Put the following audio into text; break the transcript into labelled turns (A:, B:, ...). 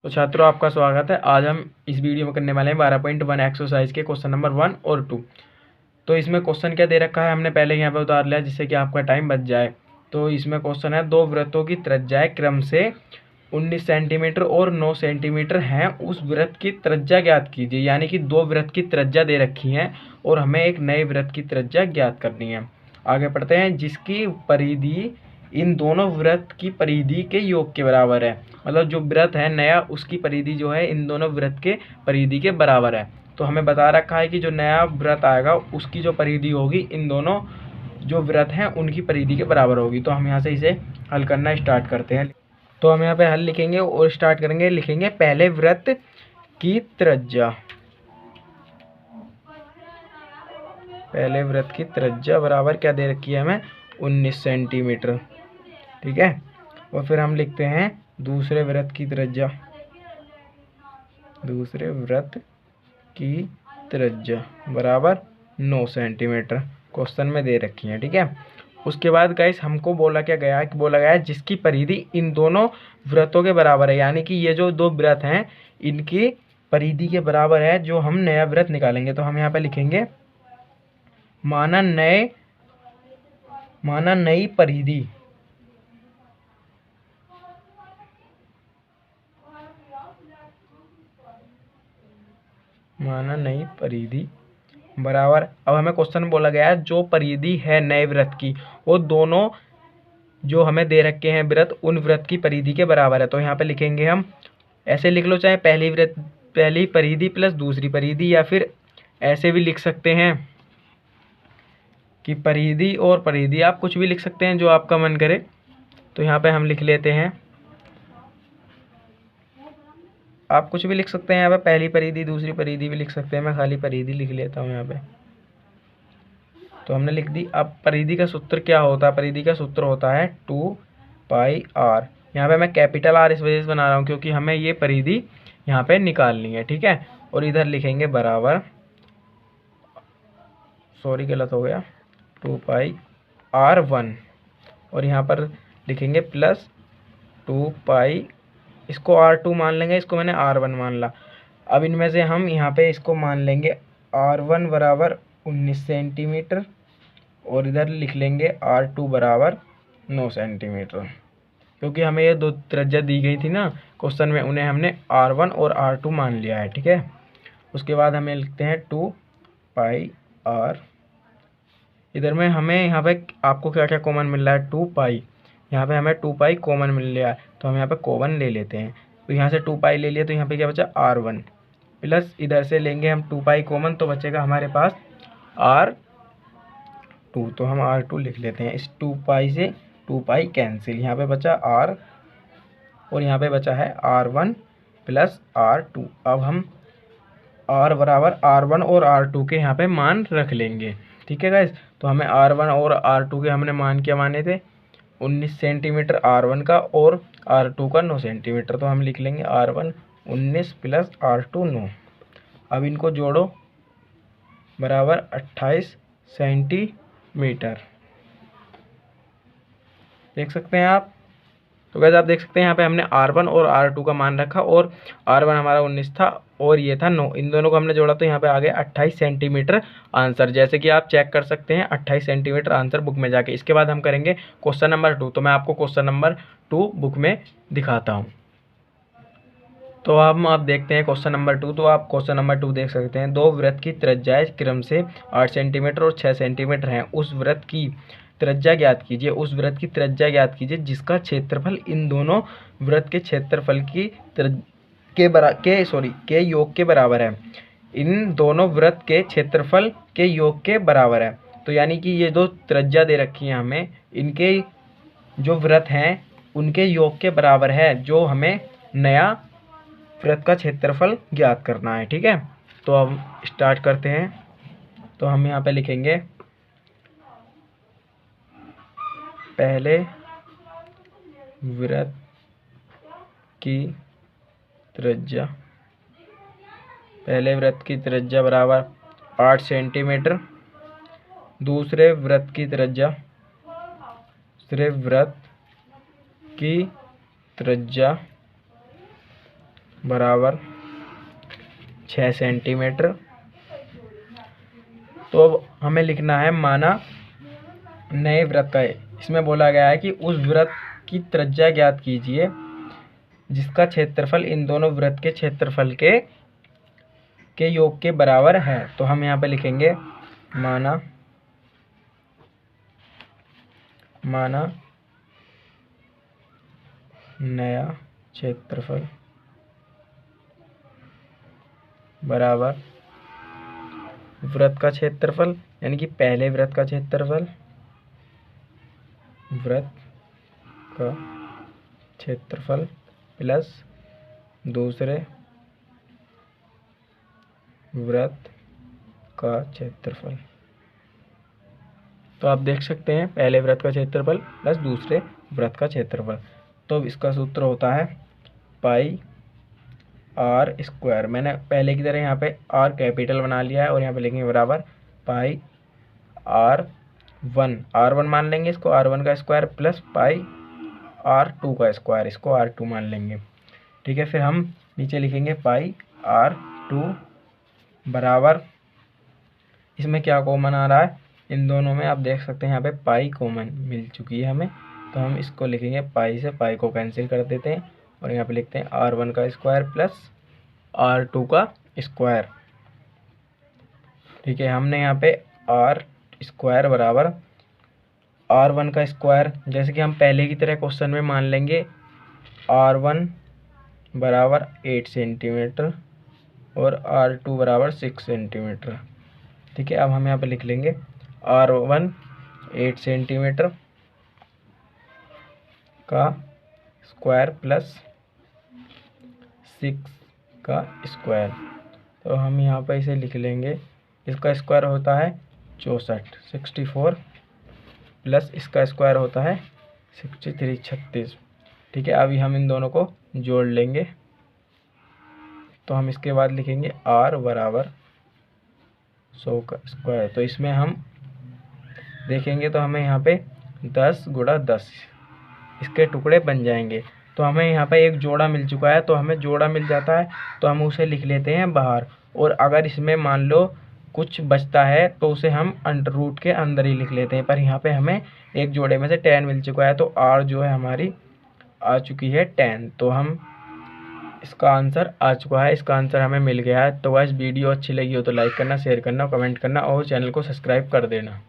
A: तो छात्रों, आपका स्वागत है। आज हम इस वीडियो में करने वाले हैं 12.1 एक्सरसाइज के क्वेश्चन नंबर 1 और 2। तो इसमें क्वेश्चन क्या दे रखा है हमने पहले यहाँ पे उतार लिया, जिससे कि आपका टाइम बच जाए। तो इसमें क्वेश्चन है, दो वृत्तों की त्रिज्याएं क्रम से 19 सेंटीमीटर और 9 सेंटीमीटर हैं, उस वृत्त की त्रिज्या ज्ञात कीजिए। यानी कि दो वृत्त की त्रिज्या दे रखी है और हमें एक नए वृत्त की त्रिज्या ज्ञात करनी है। आगे पढ़ते हैं। जिसकी परिधि इन दोनों वृत्त की परिधि के योग के बराबर है। मतलब जो वृत्त है नया, उसकी परिधि जो है इन दोनों वृत्त के परिधि के बराबर है। तो हमें बता रखा है कि जो नया वृत्त आएगा उसकी जो परिधि होगी इन दोनों जो वृत्त हैं उनकी परिधि के बराबर होगी। तो हम यहाँ से इसे हल करना स्टार्ट करते हैं। तो हम यहाँ पे हल लिखेंगे और स्टार्ट करेंगे। लिखेंगे पहले वृत्त की त्रिज्या। पहले वृत्त की त्रिज्या बराबर क्या दे रखी है हमें, 19 सेंटीमीटर। ठीक है। और फिर हम लिखते हैं दूसरे वृत्त की त्रिज्या। दूसरे वृत्त की त्रिज्या बराबर 9 सेंटीमीटर क्वेश्चन में दे रखी है। ठीक है। उसके बाद गाइस हमको बोला गया जिसकी परिधि इन दोनों वृत्तों के बराबर है। यानी कि ये जो दो वृत्त हैं इनकी परिधि के बराबर है जो हम नया वृत्त निकालेंगे। तो हम यहाँ पे लिखेंगे माना नई परिधि। माना नई परिधि बराबर, अब हमें क्वेश्चन बोला गया है जो परिधि है नए वृत्त की वो दोनों जो हमें दे रखे हैं वृत्त उन वृत्त की परिधि के बराबर है। तो यहाँ पे लिखेंगे हम, ऐसे लिख लो, चाहे पहली परिधि प्लस दूसरी परिधि, या फिर ऐसे भी लिख सकते हैं कि परिधि और परिधि, आप कुछ भी लिख सकते हैं जो आपका मन करे। तो यहाँ पे हम लिख लेते हैं, आप कुछ भी लिख सकते हैं। यहाँ पे पहली परिधि दूसरी परिधि भी लिख सकते हैं, मैं खाली परिधि लिख लेता हूँ यहाँ पे। तो हमने लिख दी। अब परिधि का सूत्र क्या होता है, परिधि का सूत्र होता है 2πr। यहाँ पे मैं कैपिटल आर इस वजह से बना रहा हूँ क्योंकि हमें ये परिधि यहाँ पे निकालनी है। ठीक है। और इधर लिखेंगे बराबर, सॉरी गलत हो गया, 2πr1। और यहाँ पर लिखेंगे प्लस 2π, इसको r2 मान लेंगे, इसको मैंने r1 मान ला। अब इनमें से हम यहाँ पे इसको मान लेंगे r1 बराबर 19 सेंटीमीटर और इधर लिख लेंगे r2 बराबर 9 सेंटीमीटर। क्योंकि हमें ये दो त्रिज्या दी गई थी ना क्वेश्चन में, उन्हें हमने r1 और r2 मान लिया है। ठीक है। उसके बाद हमें लिखते हैं 2πr। इधर में हमें यहाँ पे आपको क्या क्या कॉमन मिल रहा है, 2π। यहाँ पे हमें 2π कॉमन मिल रहा है तो हम यहाँ पे कॉमन ले लेते हैं। तो यहाँ से 2π ले लिया तो यहाँ पे क्या बचा, r1 प्लस इधर से लेंगे हम 2π कॉमन तो बचेगा हमारे पास r2। तो हम r2 लिख लेते हैं। इस 2π से 2π कैंसिल, यहाँ पे बचा r और यहाँ पे बचा है r1 प्लस r2। अब हम r बराबर r1 और r2 के यहाँ पे मान रख लेंगे। ठीक है गाइस। तो हमें r1 और r2 के हमने मान क्या माने थे, 19 सेंटीमीटर r1 का और r2 का 9 सेंटीमीटर। तो हम लिख लेंगे r1 19 प्लस r2 9। अब इनको जोड़ो, बराबर 28 सेंटीमीटर। देख सकते हैं आप। तो गाइस आप देख सकते हैं यहाँ पे हमने r1 और r2 का मान रखा और r1 हमारा 19 था और ये था 9। इन दोनों को हमने जोड़ा तो यहाँ पे आ गया 28 सेंटीमीटर आंसर। जैसे कि आप चेक कर सकते हैं 28 सेंटीमीटर आंसर बुक में जाके। इसके बाद हम करेंगे क्वेश्चन नंबर 2। तो मैं आपको क्वेश्चन नंबर 2 बुक में दिखाता हूँ। तो हम आप देखते हैं क्वेश्चन नंबर 2। तो आप क्वेश्चन नंबर 2 देख सकते हैं, दो वृत्त की त्रिज्याएं क्रम से 8 सेंटीमीटर और 6 सेंटीमीटर हैं, उस वृत्त की त्रिज्या ज्ञात कीजिए। उस वृत्त की त्रिज्या ज्ञात कीजिए जिसका क्षेत्रफल इन दोनों वृत्त के क्षेत्रफल की के योग के बराबर है। इन दोनों वृत्त के क्षेत्रफल के योग के बराबर है। तो यानी कि ये दो त्रिज्या दे रखी है हमें, इनके जो वृत्त हैं उनके योग के बराबर है जो हमें नया वृत्त का क्षेत्रफल ज्ञात करना है। ठीक है। तो अब स्टार्ट करते हैं। तो हम यहाँ पे लिखेंगे पहले वृत्त की त्रिज्या। पहले वृत्त की त्रिज्या बराबर 8 सेंटीमीटर। दूसरे वृत्त की त्रिज्या, दूसरे वृत्त की त्रिज्या बराबर 6 सेंटीमीटर। तो अब हमें लिखना है माना नए वृत्त का, इसमें बोला गया है कि उस वृत्त की त्रिज्या ज्ञात कीजिए जिसका क्षेत्रफल इन दोनों वृत्त के क्षेत्रफल के योग के बराबर है। तो हम यहाँ पे लिखेंगे माना नया क्षेत्रफल बराबर वृत्त का क्षेत्रफल, यानी कि पहले वृत्त का क्षेत्रफल, प्लस दूसरे वृत्त का क्षेत्रफल। तो आप देख सकते हैं पहले वृत्त का क्षेत्रफल प्लस दूसरे वृत्त का क्षेत्रफल। तो इसका सूत्र होता है पाई आर स्क्वायर। मैंने पहले की तरह यहाँ पे आर कैपिटल बना लिया है और यहाँ पे लिखेंगे बराबर पाई R1 मान लेंगे इसको, R1 का स्क्वायर प्लस पाई R2 का स्क्वायर, इसको R2 मान लेंगे। ठीक है, फिर हम नीचे लिखेंगे पाई R2 बराबर, इसमें क्या कॉमन आ रहा है, इन दोनों में आप देख सकते हैं यहाँ पे पाई कॉमन मिल चुकी है हमें, तो हम इसको लिखेंगे पाई से पाई को कैंसिल कर देते हैं और यहाँ पे लिखते हैं R1 का स्क्वायर प्लस R2 का स्क्वायर। ठीक है, हमने यहाँ पे आर स्क्वायर बराबर R1 का स्क्वायर, जैसे कि हम पहले की तरह क्वेश्चन में मान लेंगे R1 बराबर 8 सेंटीमीटर और R2 बराबर 6 सेंटीमीटर। ठीक है, अब हम यहाँ पे लिख लेंगे R1 8 सेंटीमीटर का स्क्वायर प्लस 6 का स्क्वायर। तो हम यहाँ पे इसे लिख लेंगे, इसका स्क्वायर होता है 64 प्लस इसका स्क्वायर होता है 36। ठीक है, अभी हम इन दोनों को जोड़ लेंगे, तो हम इसके बाद लिखेंगे R बराबर 100 का स्क्वायर। तो इसमें हम देखेंगे तो हमें यहाँ पे 10 गुणा 10 इसके टुकड़े बन जाएंगे। तो हमें यहाँ पे एक जोड़ा मिल चुका है, तो हमें जोड़ा मिल जाता है तो हम उसे लिख लेते हैं बाहर, और अगर इसमें मान लो कुछ बचता है तो उसे हम अंडर रूट के अंदर ही लिख लेते हैं। पर यहाँ पे हमें एक जोड़े में से 10 मिल चुका है, तो R जो है हमारी आ चुकी है 10। तो हम इसका आंसर आ चुका है, इसका आंसर हमें मिल गया है। तो गाइस वीडियो अच्छी लगी हो तो लाइक करना, शेयर करना, कमेंट करना और चैनल को सब्सक्राइब कर देना।